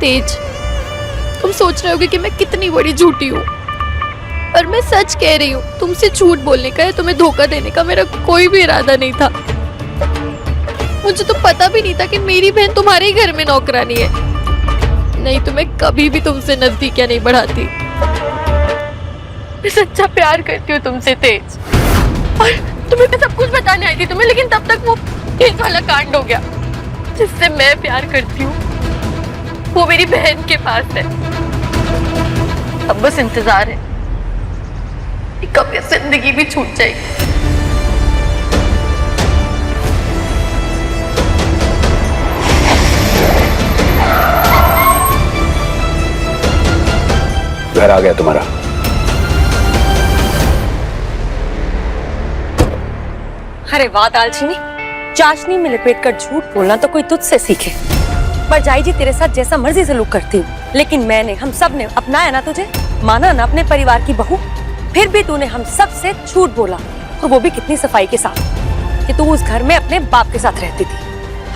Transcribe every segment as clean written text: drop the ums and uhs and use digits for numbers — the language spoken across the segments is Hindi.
तेज, तुम सोच रहे होगे कि मैं कितनी बड़ी झूठी हूँ, पर मैं सच कह रही हूँ। तुमसे झूठ बोलने का या तुम्हें धोखा देने का मेरा कोई भी इरादा नहीं था। मुझे तो पता भी नहीं था कि मेरी बहन तुम्हारे ही घर में नौकरानी है, नहीं तो मैं कभी भी तुमसे नजदीकियां नहीं बढ़ाती। मैं सच्चा प्यार करती हूँ तुमसे तेज, और तुम्हें मैं सब कुछ बताने आई थी तुम्हें, लेकिन तब तक वो तेज वाला कांड हो गया। जिससे मैं प्यार करती हूँ वो मेरी बहन के पास है। अब बस इंतजार है कि कब ये जिंदगी भी छूट जाएगी। घर आ गया तुम्हारा। अरे वाह दालचीनी, चाशनी में लपेट कर झूठ बोलना तो कोई तुझसे सीखे। पर जाई जी तेरे साथ जैसा मर्जी सलूक करती हूँ, लेकिन मैंने, हम सब ने अपनाया ना तुझे, माना ना अपने परिवार की बहू। फिर भी तूने हम सब से झूठ बोला, और वो भी कितनी सफाई के साथ, कि तू उस घर में अपने बाप के साथ रहती थी।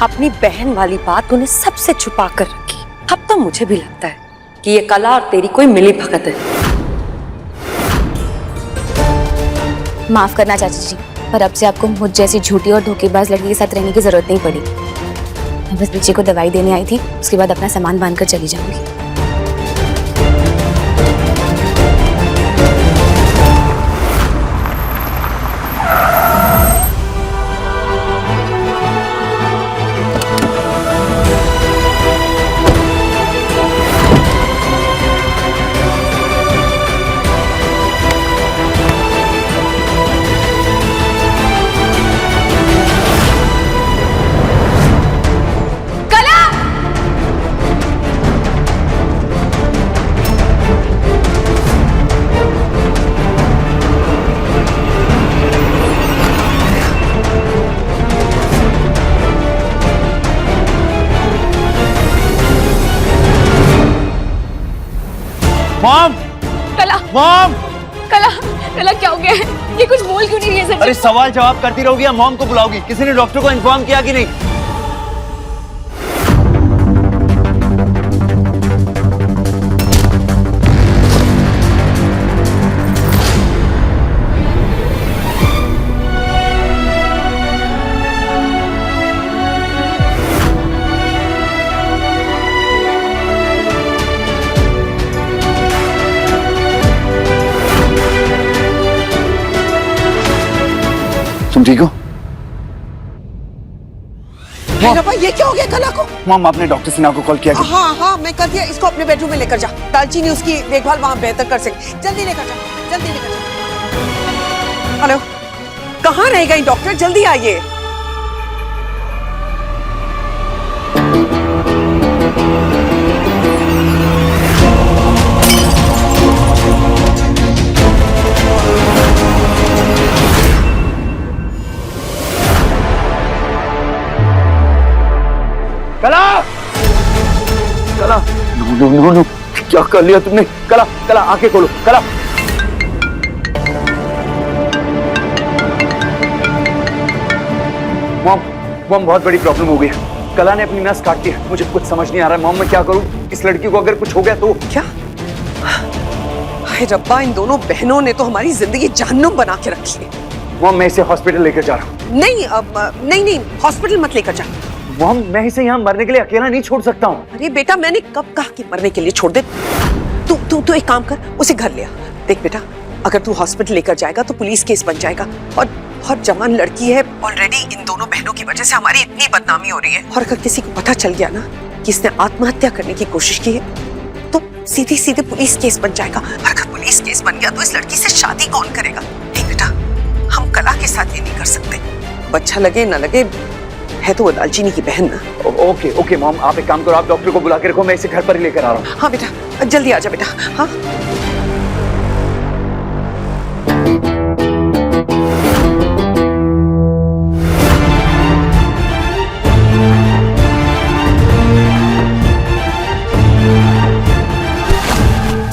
अपनी बहन वाली बात तूने सबसे छुपा कर रखी। अब तो मुझे भी लगता है कि ये कला और तेरी कोई मिली भगत है। माफ करना चाची जी, पर अब से आपको मुझ जैसी झूठी और धोखेबाज लड़की के साथ रहने की जरूरत नहीं पड़ी। मैं बस बच्चे को दवाई देने आई थी, उसके बाद अपना सामान बांधकर चली जाऊंगी। मॉम! कला! मॉम! कला! कला क्या हो गया है? ये कुछ बोल क्यों नहीं रही है सर? अरे सवाल जवाब करती रहोगी या मॉम को बुलाओगी? किसी ने डॉक्टर को इन्फॉर्म किया कि नहीं? तुम ठीक हो? रब्बा, ये क्या हो गया कला को? मॉम, आपने डॉक्टर सिन्हा को कॉल किया कि? हाँ हाँ, मैं कर दिया। इसको अपने बेडरूम में लेकर जा। दालचीनी उसकी देखभाल वहाँ बेहतर कर सके। जल्दी लेकर जा, जल्दी लेकर जा। हेलो, कहाँ रह गई डॉक्टर? जल्दी आइए। कला! कला! नो नो नो नो, क्या कर लिया तुमने? कला, कला आंखें खोलो, कला! मॉम, मॉम बहुत बड़ी प्रॉब्लम हो गई है। कला ने अपनी नस काट दी है। मुझे कुछ समझ नहीं आ रहा है मॉम, मैं क्या करूं? इस लड़की को अगर कुछ हो गया तो? क्या? हाय रब्बा, इन दोनों बहनों ने तो हमारी जिंदगी जहन्नुम बना के रखी है। मॉम, मैं इसे हॉस्पिटल लेकर जा रहा हूँ। नहीं, नहीं नहीं, हॉस्पिटल मत लेकर जा। मॉम, मैं इसे यहाँ मरने के लिए अकेला नहीं छोड़ सकता हूँ। अरे बेटा, मैंने कब कहा कि मरने के लिए छोड़ दे? तू एक काम कर, उसे घर ले आ। देख बेटा, अगर तू हॉस्पिटल लेकर जाएगा तो पुलिस केस बन जाएगा, और बहुत जवान लड़की है। ऑलरेडी इन दोनों बहनों की वजह से हमारी इतनी बदनामी हो रही है, और अगर किसी को पता चल गया ना कि इसने आत्महत्या करने की कोशिश की है तो सीधे सीधे पुलिस केस बन जाएगा। और अगर पुलिस केस बन गया तो इस लड़की से शादी कौन करेगा? नहीं बेटा, हम कला के साथ ये नहीं कर सकते। अच्छा लगे ना लगे, है तो वो दालचीनी की बहन ना। ओके ओके मॉम, आप एक काम करो, आप डॉक्टर को बुला के रखो, मैं इसे घर पर ही लेकर आ रहा हूँ। हाँ बेटा, जल्दी आ जा बेटा। हाँ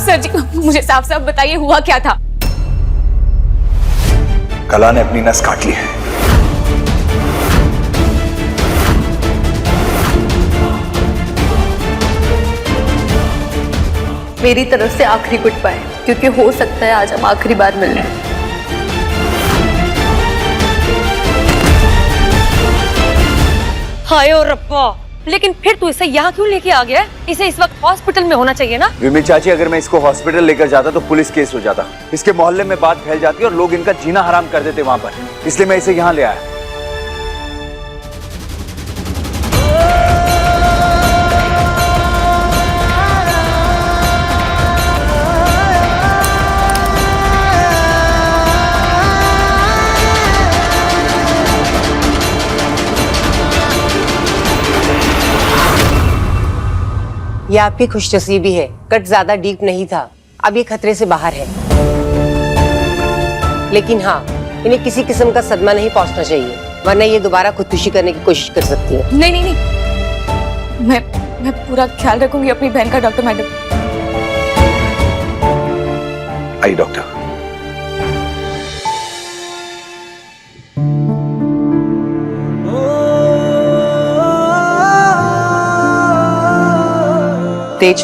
सर जी, मुझे साफ साफ बताइए हुआ क्या था? कला ने अपनी नस काट ली है। मेरी तरफ से आखिरी गुड बाय, क्योंकि हो सकता है आज हम आखिरी बार मिल रहे हैं। हाय और रब्बा, लेकिन फिर तू इसे यहाँ क्यों लेके आ गया है? इसे इस वक्त हॉस्पिटल में होना चाहिए ना। विमी चाची, अगर मैं इसको हॉस्पिटल लेकर जाता तो पुलिस केस हो जाता, इसके मोहल्ले में बात फैल जाती और लोग इनका जीना हराम कर देते वहां पर, इसलिए मैं इसे यहाँ ले आया। ये आपकी खुशनसीबी है, कट ज्यादा डीप नहीं था, अब ये खतरे से बाहर है। लेकिन हाँ, इन्हें किसी किस्म का सदमा नहीं पहुंचना चाहिए, वरना ये दोबारा खुदकुशी करने की कोशिश कर सकती है। नहीं नहीं नहीं, मैं पूरा ख्याल रखूंगी अपनी बहन का डॉक्टर मैडम। आई डॉक्टर। तेज,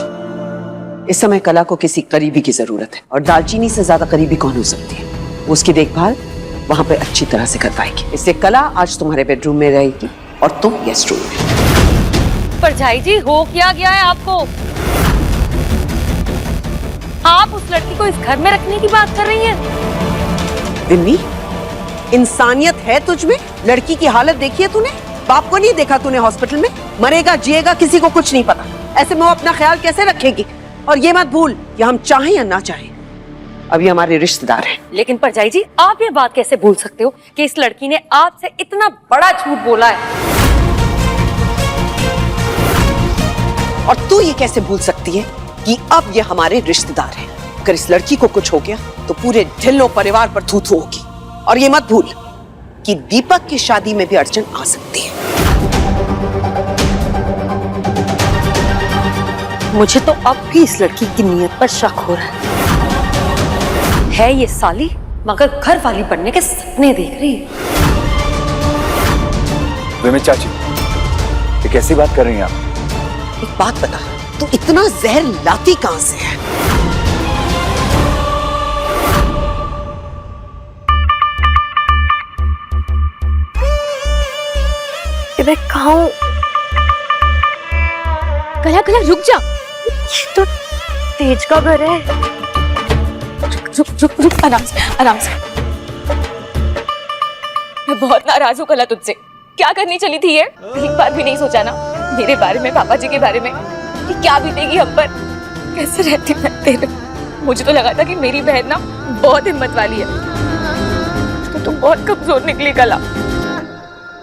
इस समय कला को किसी करीबी की जरूरत है, और दालचीनी से ज्यादा करीबी कौन हो सकती है? वो उसकी देखभाल वहां पे अच्छी तरह से कर पाएगी। इससे कला आज तुम्हारे बेडरूम में रहेगी और तुम गेस्ट रूम में। पर झाई जी, हो क्या गया है आपको? आप उस लड़की को इस घर में रखने की बात कर रही हैं? विम्मी, इंसानियत है तुझ में? लड़की की हालत देखी है तूने? बाप को नहीं देखा तूने हॉस्पिटल में? मरेगा जिएगा किसी को कुछ नहीं पता, ऐसे में वो अपना ख्याल कैसे रखेगी? और ये मत भूल कि हम चाहें या ना चाहें, अभी हमारे रिश्तेदार हैं। लेकिन परजाई जी, आप ये बात कैसे भूल सकते हो कि इस लड़की ने आपसे इतना बड़ा झूठ बोला है? और तू ये कैसे भूल सकती है कि अब ये हमारे रिश्तेदार हैं? अगर इस लड़की को कुछ हो गया तो पूरे ढिल्लो परिवार पर थू-थू होगी। और ये मत भूल कि दीपक की शादी में भी अड़चन आ सकती है। मुझे तो अब भी इस लड़की की नीयत पर शक हो रहा है ये साली मगर घर वाली बनने के सपने देख रही है। विमी चाची, ये कैसी बात कर रही हैं आप? एक बात बता, तू इतना जहर लाती कहां से है? मैं कहाँ हूँ? कला कला रुक जा, ये तो तेज का घर है। रुक रुक रुक, आराम से आराम से। मैं बहुत नाराज हूँ कला तुझसे। क्या करनी चली थी ये? एक बार भी नहीं सोचा ना मेरे बारे में, पापा जी के बारे में, कि क्या बीतेगी हम पर, कैसे रहती मैं तेरे। मुझे तो लगा था कि मेरी बहन ना बहुत हिम्मत वाली है, तो तुम बहुत कमजोर निकली कला।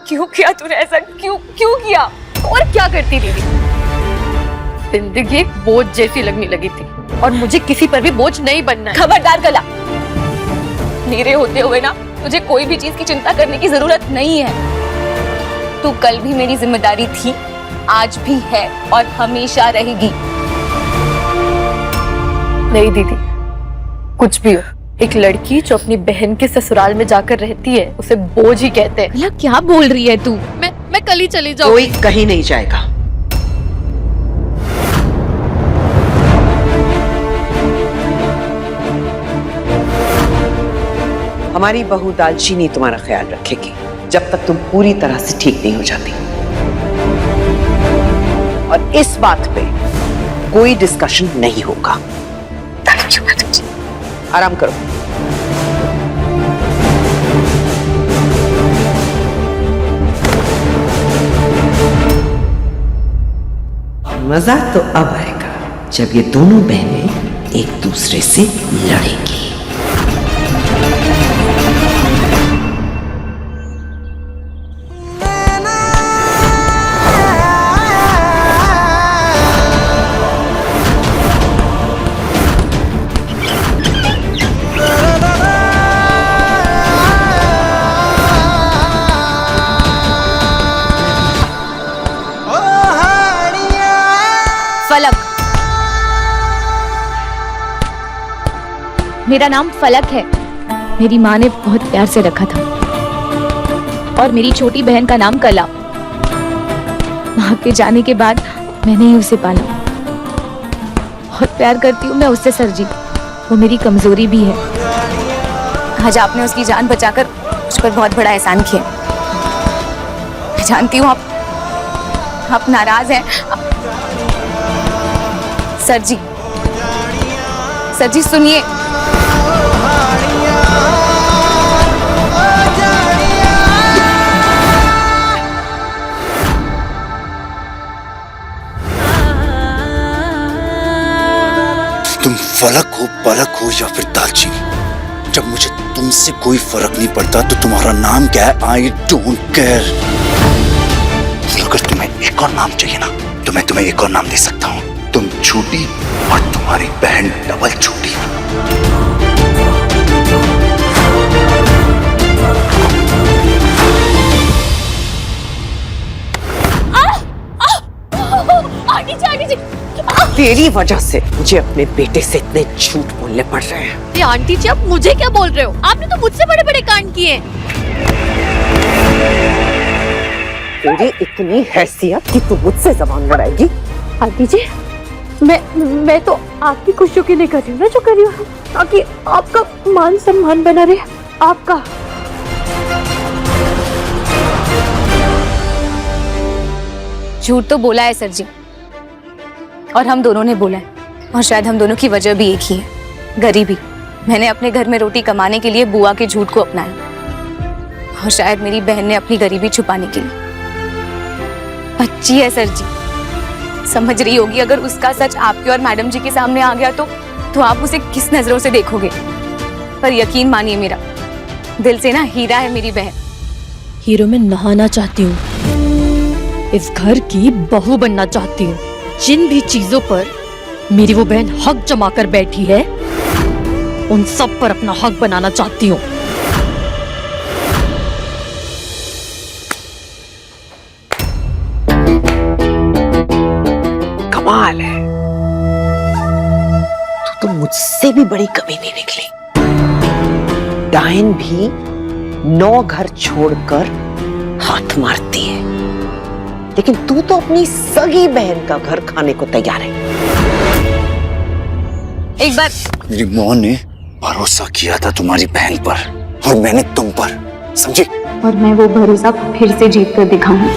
क्यों किया तूने ऐसा? क्यों किया? और क्या करती दीदी? जिंदगी एक बोझ जैसी लगने लगी थी और मुझे किसी पर भी बोझ नहीं बनना है। खबरदार कला, मेरे होते हुए ना तुझे कोई भी चीज की चिंता करने की जरूरत नहीं है। तू कल भी मेरी जिम्मेदारी थी, आज भी है और हमेशा रहेगी। नहीं दीदी, कुछ भी हो, एक लड़की जो अपनी बहन के ससुराल में जाकर रहती है उसे बोझ ही कहते हैं। कला क्या बोल रही है तू? मैं कल ही चली जाऊंगी। कोई कहीं नहीं जाएगा। हमारी बहू दालचीनी तुम्हारा ख्याल रखेगी जब तक तुम पूरी तरह से ठीक नहीं हो जाती। और इस बात पे कोई डिस्कशन नहीं होगा। आराम करो। मजा तो अब आएगा जब ये दोनों बहनें एक दूसरे से लड़ेंगी। फलक, मेरा नाम फलक है। मेरी माँ ने बहुत प्यार से रखा था और मेरी छोटी बहन का नाम कला। माँ के जाने के बाद मैंने ही उसे पाला बहुत प्यार करती हूँ मैं उससे सर जी, वो मेरी कमजोरी भी है। आज आपने उसकी जान बचाकर मुझ पर बहुत बड़ा एहसान किया। मैं जानती हूँ आप नाराज हैं। सर जी सुनिए। तुम फलक हो, पलक हो या फिर दालचीनी, जब मुझे तुमसे कोई फर्क नहीं पड़ता तो तुम्हारा नाम क्या है आई डोंट केयर। अगर तुम्हें एक और नाम चाहिए ना तो मैं तुम्हें एक और नाम दे सकता हूँ, तुम झूठी और तुम्हारी बहन डबल झूठी। आंटी जी तेरी वजह से मुझे अपने बेटे से इतने झूठ बोलने पड़ रहे हैं। ये आंटी जी आप मुझे क्या बोल रहे हो? आपने तो मुझसे बड़े बड़े कांड किए हैं। तेरी इतनी हैसियत कि तू मुझसे जबान लड़ाएगी? आंटी जी मैं तो आपकी खुशियों के लिए कर रही हूँ ना जो कर रही हूँ, ताकि आपका मान सम्मान बना रहे। आपका झूठ तो बोला है सर जी, और हम दोनों ने बोला है, और शायद हम दोनों की वजह भी एक ही है, गरीबी। मैंने अपने घर में रोटी कमाने के लिए बुआ के झूठ को अपनाया, और शायद मेरी बहन ने अपनी गरीबी छुपाने के लिए। बच्ची है सर जी, समझ रही होगी अगर उसका सच आपके और मैडम जी के सामने आ गया तो आप उसे किस नजरों से देखोगे। पर यकीन मानिए मेरा, दिल से ना हीरा है मेरी बहन। हीरो में नहाना चाहती हूँ, इस घर की बहू बनना चाहती हूँ। जिन भी चीजों पर मेरी वो बहन हक जमा कर बैठी है उन सब पर अपना हक बनाना चाहती हूँ। कमाल है, तू तो मुझसे भी बड़ी कमीनी निकली। डायन भी 9 घर छोड़कर हाथ मारती है, लेकिन तू तो अपनी सगी बहन का घर खाने को तैयार है। एक बार मेरी माँ ने भरोसा किया था तुम्हारी बहन पर और मैंने तुम पर, समझी? और मैं वो भरोसा फिर से जीत कर दिखाऊंगी,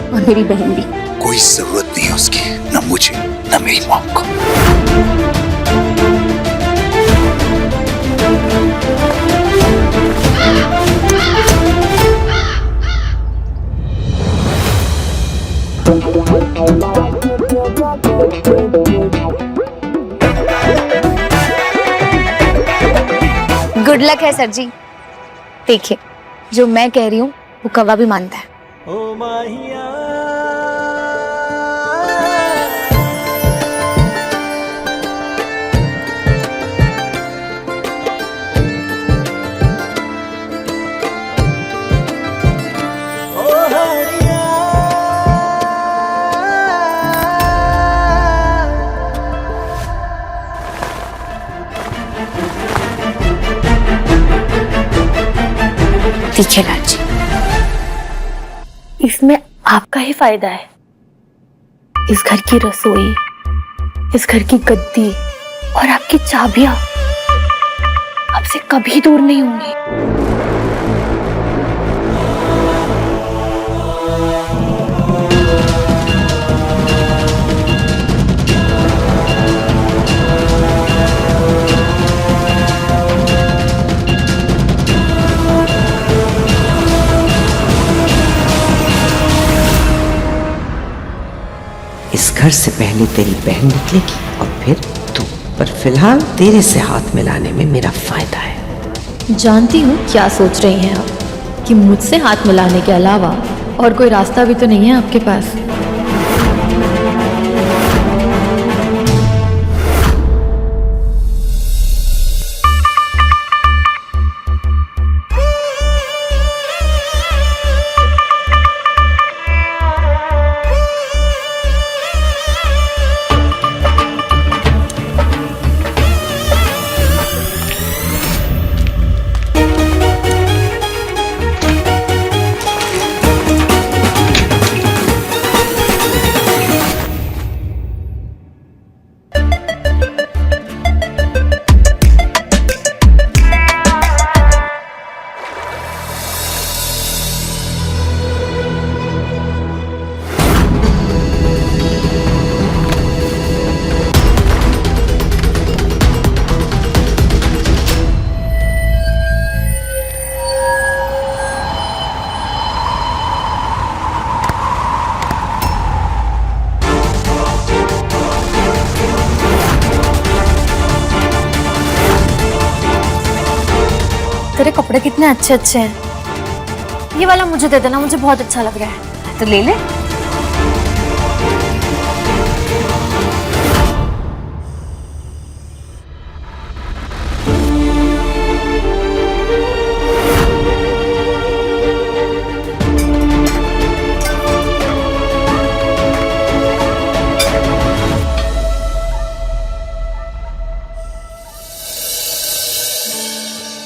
और मेरी बहन भी। कोई जरूरत नहीं है उसकी, न मुझे न मेरी माँ को। गुड लक है सर जी। देखिए, जो मैं कह रही हूँ वो कौवा भी मानता है। देखिए लाल जी, इसमें आपका ही फायदा है। इस घर की रसोई, इस घर की गद्दी और आपकी चाबियां आपसे कभी दूर नहीं होंगी। इस घर से पहले तेरी बहन निकलेगी और फिर तू, पर फिलहाल तेरे से हाथ मिलाने में मेरा फायदा है। जानती हूँ क्या सोच रही हैं आप, कि मुझसे हाथ मिलाने के अलावा और कोई रास्ता भी तो नहीं है आपके पास। तेरे कपड़े कितने अच्छे अच्छे हैं। ये वाला मुझे दे देना, मुझे बहुत अच्छा लग रहा है। तो ले ले।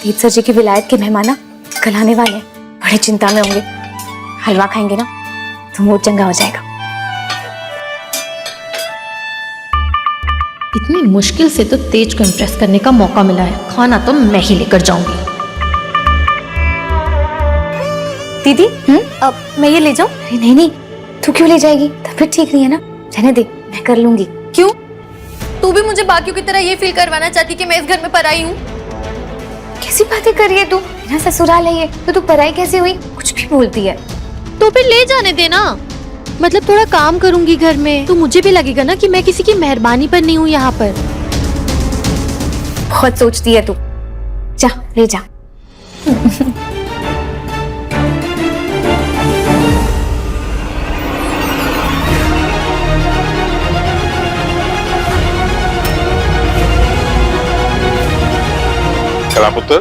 तीज सर जी की विलायत के मेहमान ना कल आने वाले हैं, बड़े चिंता में होंगे। हलवा खाएंगे ना तो मूड चंगा हो जाएगा। इतनी मुश्किल से तो तेज को इम्प्रेस करने का मौका मिला है, खाना तो मैं ही लेकर जाऊंगी। दीदी अब मैं ये ले जाऊं? अरे नहीं नहीं, तू क्यों ले जाएगी? तबीयत ठीक नहीं है ना, रहने दे, मैं कर लूंगी। क्यों? तू भी मुझे बाकियों की तरह ये फील करवाना चाहती कि मैं इस घर में पराई हूँ? कैसी बातें कर रही है तू? मेरा ससुराल है ये, तो तू पराई कैसे हुई? कुछ भी बोलती है। तो फिर ले जाने देना, मतलब थोड़ा काम करूंगी घर में तो मुझे भी लगेगा ना कि मैं किसी की मेहरबानी पर नहीं हूँ यहाँ पर। बहुत सोचती है तू, जा ले जा। कला पुत्र,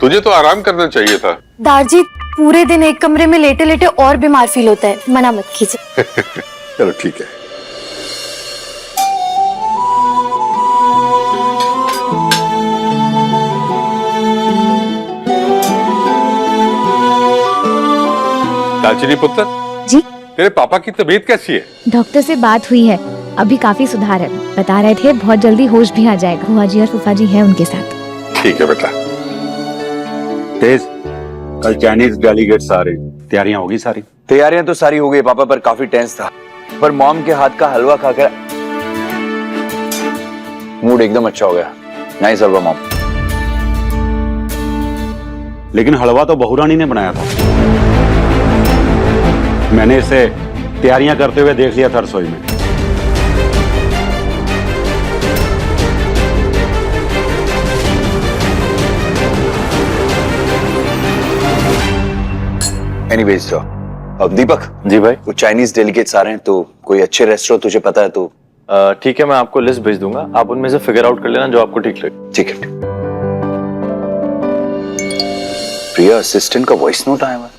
तुझे तो आराम करना चाहिए था। दारजी पूरे दिन एक कमरे में लेटे लेटे और बीमार फील होता है, मना मत कीजिए। चलो ठीक है। दालचीनी पुत्र जी, तेरे पापा की तबीयत कैसी है? डॉक्टर से बात हुई है, अभी काफी सुधार है। बता रहे थे बहुत जल्दी होश भी आ जाएगा। बुआ जी और फूफा जी हैं उनके साथ। ठीक है बेटा। तेज, कल चाइनीज डेलीगेट्स आ रहे, तैयारियां होगी सारी? तैयारियां तो सारी हो गई पापा, पर काफी टेंस था। पर मॉम के हाथ का हलवा खाकर मूड एकदम अच्छा हो गया। नाइस हलवा मॉम। लेकिन हलवा तो बहू रानी ने बनाया था। मैंने इसे तैयारियां करते हुए देख लिया था रसोई में। एनीवेज, अब दीपक जी भाई, वो चाइनीज डेलीगेट्स आ रहे हैं, तो कोई अच्छे रेस्टोरेंट तुझे पता है तो? ठीक है, मैं आपको लिस्ट भेज दूंगा, आप उनमें से फिगर आउट कर लेना जो आपको ठीक लगे। ठीक है। प्रिया असिस्टेंट का वॉइस नोट आया हुआ।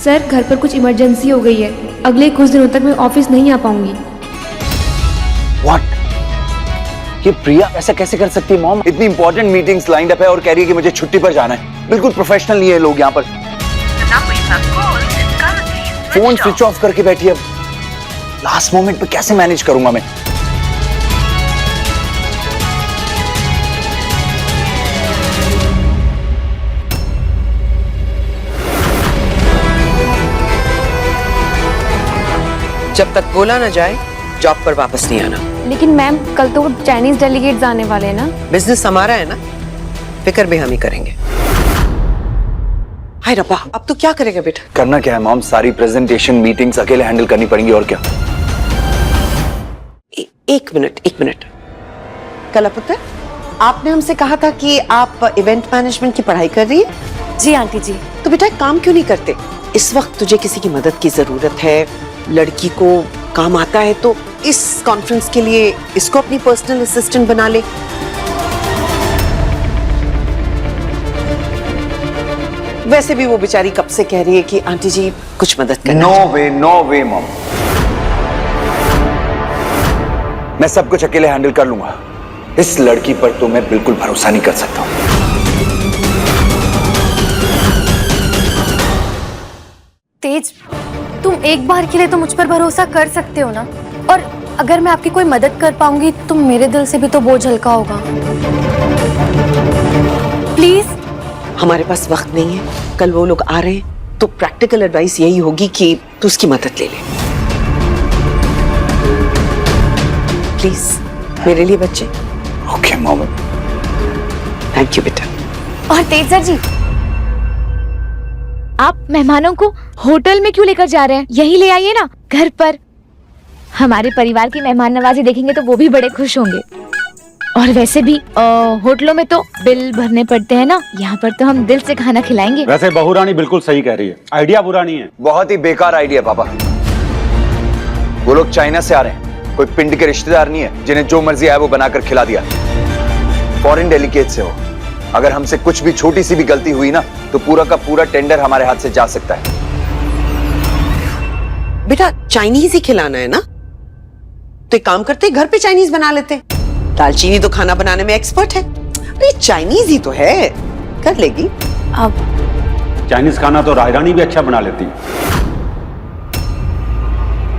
सर, घर पर कुछ इमरजेंसी हो गई है, अगले कुछ दिनों तक मैं ऑफिस नहीं आ पाऊंगी। What? ये प्रिया ऐसा कैसे कर सकती है मॉम? इतनी इंपॉर्टेंट मीटिंग्स लाइंड अप है और कह रही है कि मुझे छुट्टी पर जाना है। बिल्कुल प्रोफेशनल नहीं है लोग यहाँ पर। फोन स्विच ऑफ करके बैठी है। लास्ट मोमेंट पे कैसे मैनेज करूंगा मैं? जब तक बोला ना जाए जॉब पर वापस नहीं आना। लेकिन मैम, कल तो चाइनीज डेलीगेट्स आने वाले हैं ना। बिजनेस हमारा है ना, फिक्र भी हम ही करेंगे। हाय रब्बा, अब तो क्या करेगा बेटा? करना क्या है मॉम, सारी प्रेजेंटेशन मीटिंग्स अकेले हैंडल करनी पड़ेंगी और क्या। एक मिनट। कला पुत्र, आपने हमसे कहा था कि आप इवेंट मैनेजमेंट की पढ़ाई कर रही है। जी आंटी जी। तो बेटा एक काम क्यों नहीं करते? इस वक्त तुझे किसी की मदद की जरूरत है, लड़की को काम आता है, तो इस कॉन्फ्रेंस के लिए इसको अपनी पर्सनल असिस्टेंट बना ले। वैसे भी वो बेचारी कब से कह रही है कि आंटी जी कुछ मदद करना। नो वे मॉम, मैं सब कुछ अकेले हैंडल कर लूंगा। इस लड़की पर तो मैं बिल्कुल भरोसा नहीं कर सकता। तेज, तुम एक बार के लिए तो मुझ पर भरोसा कर सकते हो ना? और अगर मैं आपकी कोई मदद कर पाऊंगी तो मेरे दिल से भी तो बोझ हल्का होगा। प्लीज। हमारे पास वक्त नहीं है, कल वो लोग आ रहे हैं, तो प्रैक्टिकल एडवाइस यही होगी कि तू उसकी मदद ले ले। प्लीज, मेरे लिए बच्चे। Okay mom. थैंक यू बेटा। और तेज सर जी, आप मेहमानों को होटल में क्यों लेकर जा रहे हैं? यही ले आइए ना घर पर। हमारे परिवार की मेहमान नवाजी देखेंगे तो वो भी बड़े खुश होंगे। और वैसे भी होटलों में तो बिल भरने पड़ते हैं ना, यहाँ पर तो हम दिल से खाना खिलाएंगे। वैसे बहू रानी बिल्कुल सही कह रही है, आइडिया बुरा नहीं है। बहुत ही बेकार आइडिया पापा। वो लोग चाइना से आ रहे हैं, कोई पिंड के रिश्तेदार नहीं है जिन्हें जो मर्जी आया वो बनाकर खिला दिया। फॉरेन डेलीगेट से हो, अगर हमसे कुछ भी छोटी सी भी गलती हुई ना तो पूरा का पूरा टेंडर हमारे हाथ से जा सकता है। बेटा चाइनीज ही खिलाना है ना, तो एक काम करते घर पे चाइनीज बना लेते। दालचीनी तो खाना बनाने में एक्सपर्ट है, अरे चाइनीज ही तो है, कर लेगी। अब चाइनीज खाना तो राजरानी भी अच्छा बना लेती है,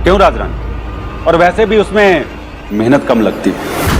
क्यों राजरानी? और वैसे भी उसमें मेहनत कम लगती है।